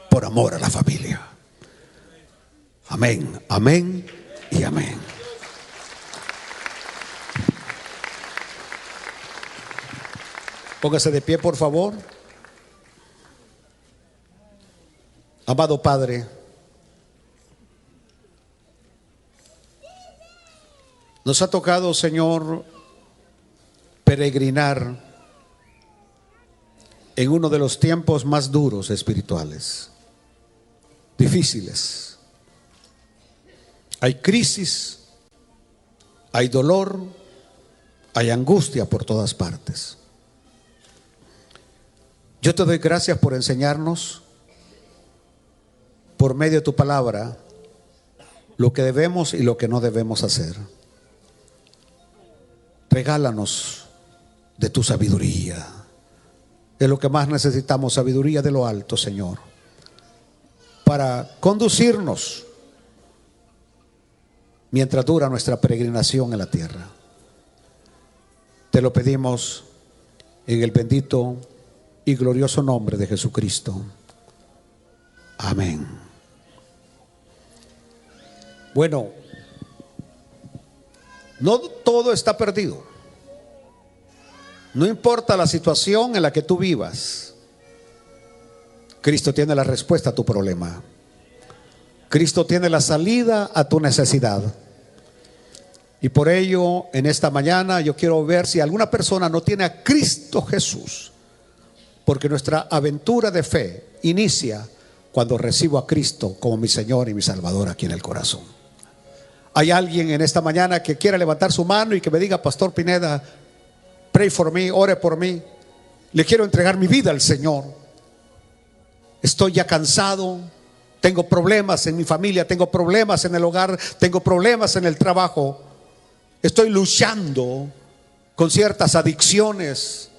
por amor a la familia. Amén, amén y amén. Póngase de pie, por favor. Amado Padre, Nos ha tocado, Señor, peregrinar en uno de los tiempos más duros espirituales, difíciles. Hay crisis, hay dolor, hay angustia por todas partes. Yo te doy gracias por enseñarnos, por medio de tu palabra, lo que debemos y lo que no debemos hacer. Regálanos de tu sabiduría. Es lo que más necesitamos, sabiduría de lo alto, Señor, para conducirnos mientras dura nuestra peregrinación en la tierra. Te lo pedimos en el bendito y glorioso nombre de Jesucristo. Amén. Bueno, no todo está perdido. No importa la situación en la que tú vivas, Cristo tiene la respuesta a tu problema. Cristo tiene la salida a tu necesidad. Y por ello, en esta mañana yo quiero ver si alguna persona no tiene a Cristo Jesús, porque nuestra aventura de fe inicia cuando recibo a Cristo como mi Señor y mi Salvador aquí en el corazón. Hay alguien en esta mañana que quiera levantar su mano y que me diga: Pastor Pineda, pray for me, ore por mí. Le quiero entregar mi vida al Señor. Estoy ya cansado, tengo problemas en mi familia, tengo problemas en el hogar, tengo problemas en el trabajo. Estoy luchando con ciertas adicciones,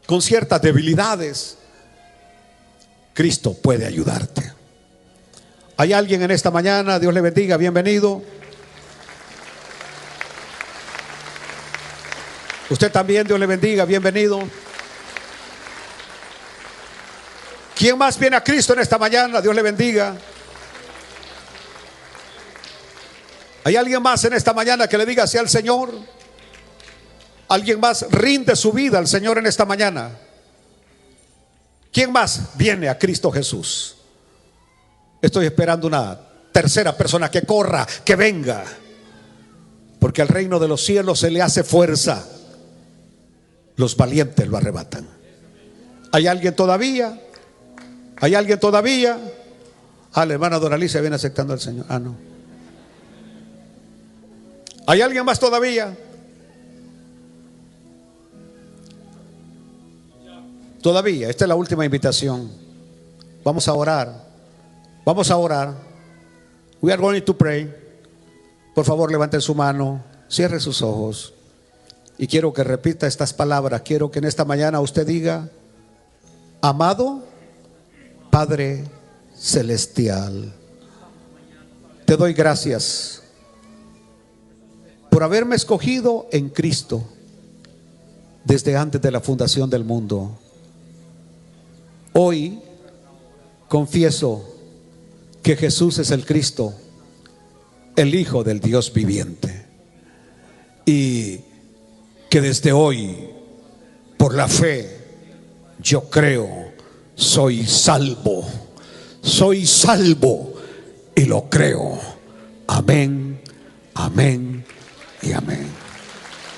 con ciertas debilidades. Cristo puede ayudarte. ¿Hay alguien en esta mañana? Dios le bendiga, bienvenido. Usted también, Dios le bendiga, bienvenido. ¿Quién más viene a Cristo en esta mañana? Dios le bendiga. ¿Hay alguien más en esta mañana que le diga así al Señor? ¿Alguien más rinde su vida al Señor en esta mañana? ¿Quién más viene a Cristo Jesús? Estoy esperando una tercera persona que corra, que venga, porque al reino de los cielos se le hace fuerza. Los valientes lo arrebatan. ¿Hay alguien todavía? ¿Hay alguien todavía? La hermana Doralicia viene aceptando al Señor. No. ¿Hay alguien más todavía? Todavía. Esta es la última invitación. Vamos a orar. Vamos a orar. We are going to pray. Por favor, levanten su mano, cierre sus ojos. Y quiero que repita estas palabras. Quiero que en esta mañana usted diga: amado Padre Celestial, te doy gracias por haberme escogido en Cristo desde antes de la fundación del mundo. Hoy confieso que Jesús es el Cristo, el Hijo del Dios viviente, y que desde hoy, por la fe, yo creo, soy salvo y lo creo. Amén, amén y amén.